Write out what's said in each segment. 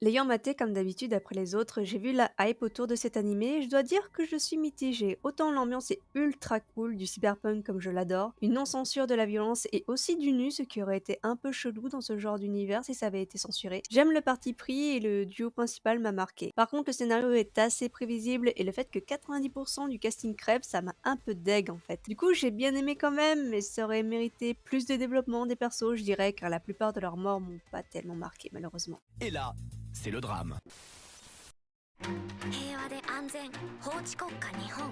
L'ayant maté comme d'habitude après les autres, j'ai vu la hype autour de cet animé et je dois dire que je suis mitigée. Autant l'ambiance est ultra cool, du cyberpunk comme je l'adore, une non-censure de la violence et aussi du nu, ce qui aurait été un peu chelou dans ce genre d'univers si ça avait été censuré. J'aime le parti pris et le duo principal m'a marqué. Par contre, le scénario est assez prévisible et le fait que 90% du casting crève, ça m'a un peu deg en fait. Du coup, j'ai bien aimé quand même, mais ça aurait mérité plus de développement des persos, je dirais, car la plupart de leurs morts m'ont pas tellement marqué malheureusement. Et là, c'est le drame. 平和で安全法治国家日本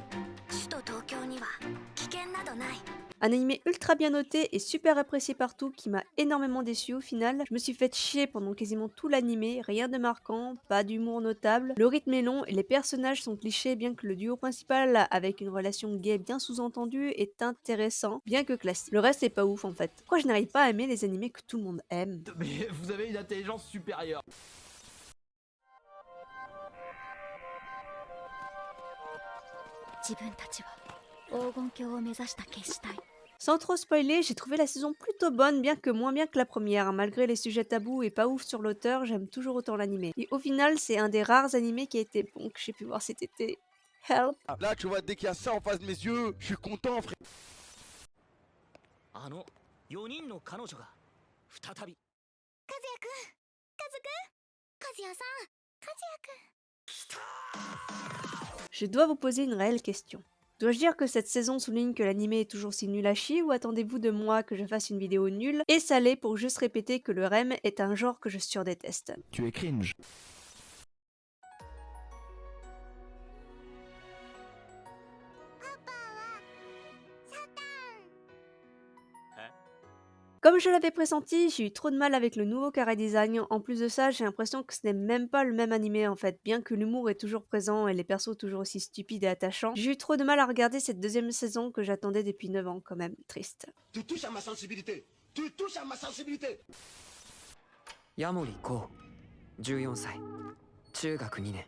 首都東京には危険などない Un animé ultra bien noté et super apprécié partout qui m'a énormément déçu au final. Je me suis fait chier pendant quasiment tout l'animé, rien de marquant, pas d'humour notable. Le rythme est long et les personnages sont clichés bien que le duo principal avec une relation gay bien sous-entendue est intéressant, bien que classique. Le reste est pas ouf en fait. Pourquoi je n'arrive pas à aimer les animés que tout le monde aime? Mais vous avez une intelligence supérieure. 自分たちは黄金鏡を目指した決死隊 Sans trop spoiler, j'ai trouvé la saison plutôt bonne, bien que moins bien que la première. Malgré les sujets tabous et pas ouf sur l'auteur, j'aime toujours autant l'animé. Et au final, c'est un des rares animés qui a été bon que j'ai pu voir cet été. Help! Là, tu vois, dès qu'il y a ça en face de mes yeux, je suis content, frère. あの4人の彼女が再び。和也くん和くん和也さん和也くん Je dois vous poser une réelle question. Dois-je dire que cette saison souligne que l'animé est toujours si nul à chier ou attendez-vous de moi que je fasse une vidéo nulle et salée pour juste répéter que le REM est un genre que je surdéteste? Tu es cringe. Comme je l'avais pressenti, j'ai eu trop de mal avec le nouveau carré design. En plus de ça, j'ai l'impression que ce n'est même pas le même animé en fait. Bien que l'humour est toujours présent et les persos toujours aussi stupides et attachants, j'ai eu trop de mal à regarder cette deuxième saison que j'attendais depuis 9 ans quand même. Triste. Tu touches à ma sensibilité. Tu touches à ma sensibilité. ヤモリコウ14歳中学2年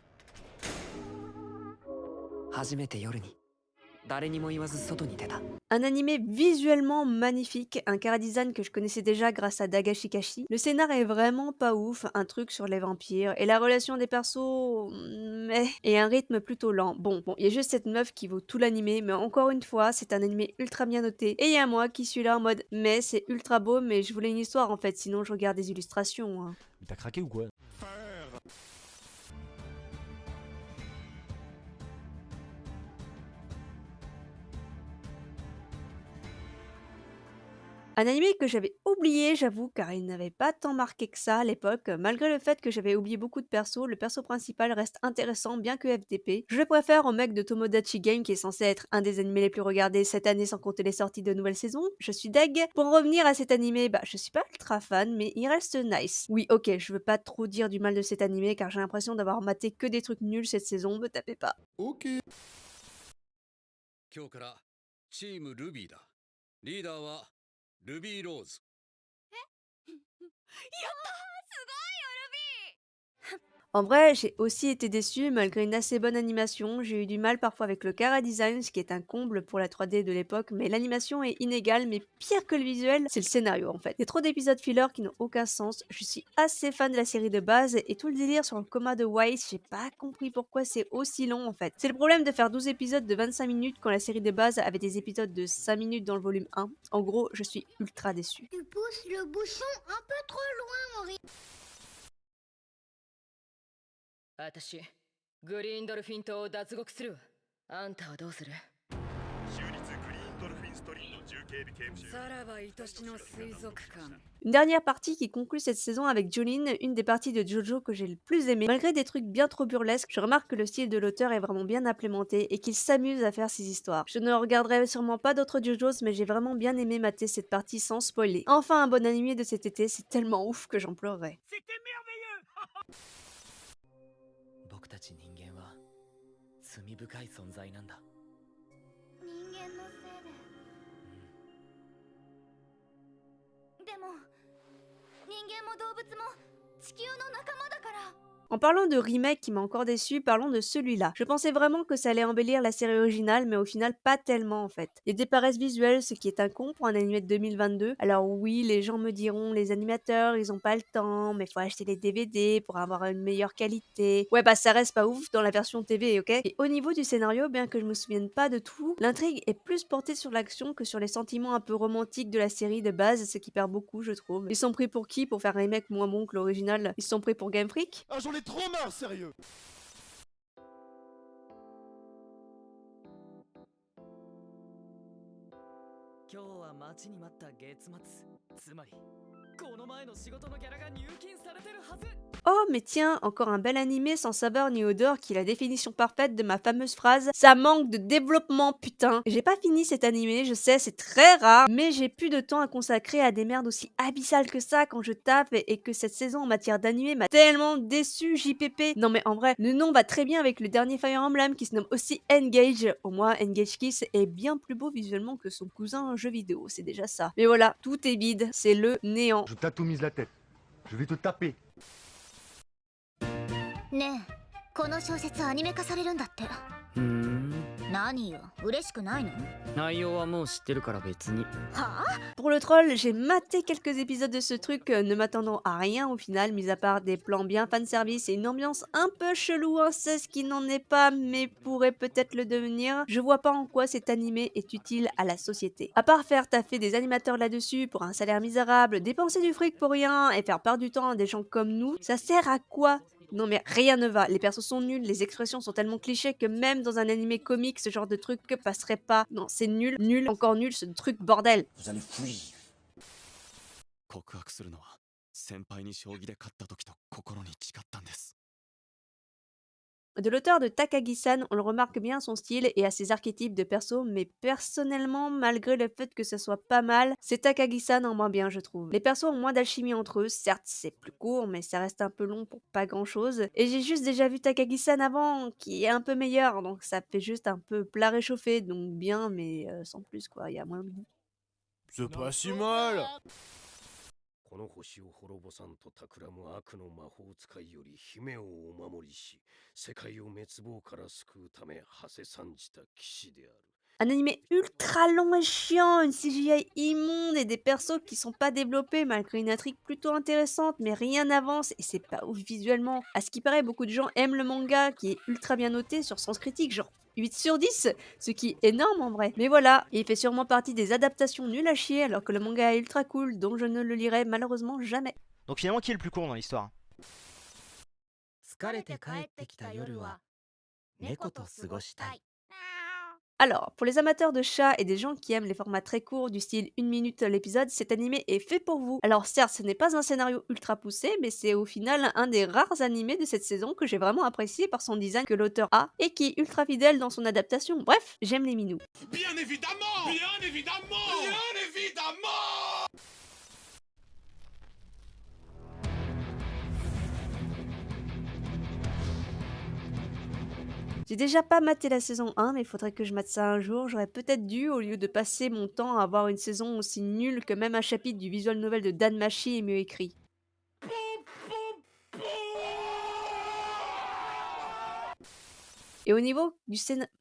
初めて夜に誰にも言わず外に出た Un animé visuellement magnifique, un chara-design que je connaissais déjà grâce à Dagashikashi. Le scénar est vraiment pas ouf, un truc sur les vampires, et la relation des persos... et un rythme plutôt lent. Bon, il y a juste cette meuf qui vaut tout l'animé, mais encore une fois, c'est un animé ultra bien noté. Et il y a moi qui suis là en mode, mais c'est ultra beau, mais je voulais une histoire en fait, sinon je regarde des illustrations. Hein. Mais t'as craqué ou quoi? Un animé que j'avais oublié, j'avoue, car il n'avait pas tant marqué que ça à l'époque. Malgré le fait que j'avais oublié beaucoup de persos, le perso principal reste intéressant bien que FDP. Je le préfère au mec de Tomodachi Game qui est censé être un des animés les plus regardés cette année sans compter les sorties de nouvelles saisons. Je suis deg. Pour revenir à cet animé, je suis pas ultra fan, mais il reste nice. Oui, ok, je veux pas trop dire du mal de cet animé car j'ai l'impression d'avoir maté que des trucs nuls cette saison, me tapez pas. Ok. 今日からチームルビーだ。リーダーはルビーローズ。En vrai, j'ai aussi été déçue malgré une assez bonne animation. J'ai eu du mal parfois avec le chara design, ce qui est un comble pour la 3D de l'époque, mais l'animation est inégale, mais pire que le visuel, c'est le scénario en fait. Il y a trop d'épisodes filler qui n'ont aucun sens. Je suis assez fan de la série de base et tout le délire sur le coma de Weiss, j'ai pas compris pourquoi c'est aussi long en fait. C'est le problème de faire 12 épisodes de 25 minutes quand la série de base avait des épisodes de 5 minutes dans le volume 1. En gros, je suis ultra déçue. Tu pousses le bouchon un peu trop loin, Maury. 私グリーンドルフィン島を脱獄するわ。あんたはどうする？州立グリーンドルフィンストリート重警備刑務所。さらば愛しの水族館。 Une dernière partie qui conclut cette saison avec Jolene, une des parties de JoJo que j'ai le plus aimé. Malgré des trucs bien trop burlesques, je remarque que le style de l'auteur est vraiment bien implémenté et qu'il s'amuse à faire ses histoires. Je ne regarderai sûrement pas d'autres JoJo's, mais j'ai vraiment bien aimé mater cette partie sans spoiler. Enfin un bon animé de cet été, c'est tellement ouf que j'en pleurerai. C'était merveilleux. 僕たち人間は罪深い存在なんだ人間のせいで。でも人間も動物も地球の仲間だから。En parlant de remake qui m'a encore déçu, parlons de celui-là. Je pensais vraiment que ça allait embellir la série originale, mais au final pas tellement en fait. Il y a des paresses visuelles, ce qui est un con pour un animé de 2022. Alors oui, les gens me diront, les animateurs, ils ont pas le temps, mais faut acheter les DVD pour avoir une meilleure qualité. Ouais bah ça reste pas ouf dans la version TV, ok? Et au niveau du scénario, bien que je me souvienne pas de tout, l'intrigue est plus portée sur l'action que sur les sentiments un peu romantiques de la série de base, ce qui perd beaucoup je trouve. Ils sont pris pour qui pour faire un remake moins bon que l'original? Ils sont pris pour Game Freak? Ah, j'en ai trop marre, sérieux. 今日は待ちに待った月末、つまりこの前の仕事のギャラが入金されてるはず。 Oh, mais tiens, encore un bel animé sans saveur ni odeur qui est la définition parfaite de ma fameuse phrase «Ça manque de développement, putain!» J'ai pas fini cet animé, je sais, c'est très rare, mais j'ai plus de temps à consacrer à des merdes aussi abyssales que ça quand je tape et que cette saison en matière d'animé m'a tellement déçu, JPP. Non mais en vrai, le nom va très bien avec le dernier Fire Emblem qui se nomme aussi Engage. Au moins, Engage Kiss est bien plus beau visuellement que son cousin en jeu vidéo, c'est déjà ça. Mais voilà, tout est vide, c'est le néant. Je t'atomise la tête. Je vais te taper. ねえこの小説アニメ化されるんだって。ふーん。何よ嬉しくないの？内容はもう知ってるから別に。はあ？ Pour le troll, j'ai maté quelques épisodes de ce truc, ne m'attendant à rien au final, mis à part des plans bien fanservice et une ambiance un peu chelou inceste qui n'en est pas, mais pourrait peut-être le devenir. Je vois pas en quoi cet animé est utile à la société. À part faire taffer des animateurs là-dessus pour un salaire misérable, dépenser du fric pour rien et faire perdre du temps à des gens comme nous, ça sert à quoi? Non mais rien ne va, les persos sont nuls, les expressions sont tellement clichés que même dans un animé comique, ce genre de truc passerait pas. Non, c'est nul, nul, encore nul ce truc bordel. Vous allez fuir. 告白するのは先輩に将棋で勝った時と心に誓ったんです。 De l'auteur de Takagi-san, on le remarque bien à son style et à ses archétypes de perso, mais personnellement, malgré le fait que ça soit pas mal, c'est Takagi-san en moins bien, je trouve. Les persos ont moins d'alchimie entre eux, certes c'est plus court, mais ça reste un peu long pour pas grand chose. Et j'ai juste déjà vu Takagi-san avant, qui est un peu meilleur, donc ça fait juste un peu plat réchauffé, donc bien, mais sans plus quoi, il y a moins de goût. C'est pas si mal. この星を滅ぼさんと企む悪の魔法使いより姫をお守りし、世界を滅亡から救うため馳せ参じた騎士である。 Un animé ultra long et chiant, une CGI immonde et des persos qui sont pas développés malgré une intrigue plutôt intéressante, mais rien n'avance et c'est pas ouf visuellement. À ce qui paraît, beaucoup de gens aiment le manga qui est ultra bien noté sur Sens Critique, genre 8 sur 10, ce qui est énorme en vrai. Mais voilà, il fait sûrement partie des adaptations nulles à chier alors que le manga est ultra cool, donc je ne le lirai malheureusement jamais. Donc finalement, qui est le plus court dans l'histoire? 疲れて帰ってきた夜は猫と過ごしたい。 Alors, pour les amateurs de chats et des gens qui aiment les formats très courts du style 1 minute l'épisode, cet animé est fait pour vous. Alors certes, ce n'est pas un scénario ultra poussé, mais c'est au final un des rares animés de cette saison que j'ai vraiment apprécié par son design que l'auteur a et qui est ultra fidèle dans son adaptation. Bref, j'aime les minous. Bien évidemment. Bien évidemment. Bien évidemment. J'ai déjà pas maté la saison 1, mais il faudrait que je mate ça un jour. J'aurais peut-être dû, au lieu de passer mon temps à avoir une saison aussi nulle que même un chapitre du visual novel de Dan Machi est mieux écrit. Et au niveau du scénario...